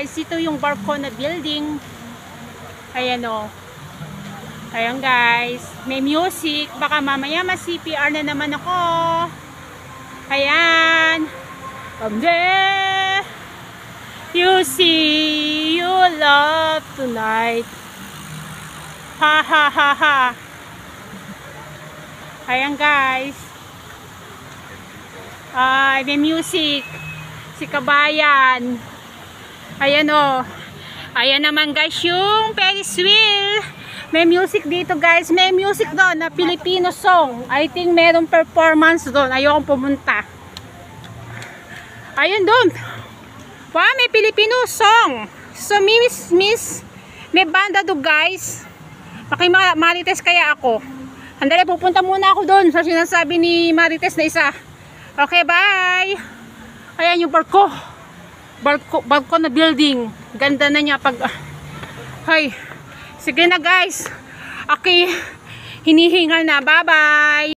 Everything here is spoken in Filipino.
guys, ito yung barko na building. Ayan o. Ayan guys, may music. Baka mamaya mas-CPR na naman ako. Ayan. From there, you see, you love tonight. Ha ha ha ha. Ayan guys. Ay, may music. Si Kabayan. Ayan o. Ayan naman guys yung Ferris wheel. May music dito guys. May music doon na Filipino song. I think merong performance doon. Ayokong pumunta. Ayun doon. Wow, may Filipino song. So miss, may banda do guys. Marites kaya ako. Andali, pupunta muna ako doon sa sinasabi ni Marites na isa. Okay, bye. Ayan yung barko na building. Ganda na niya pag hay. Sige na guys. Okay, hinihingal na. Bye bye.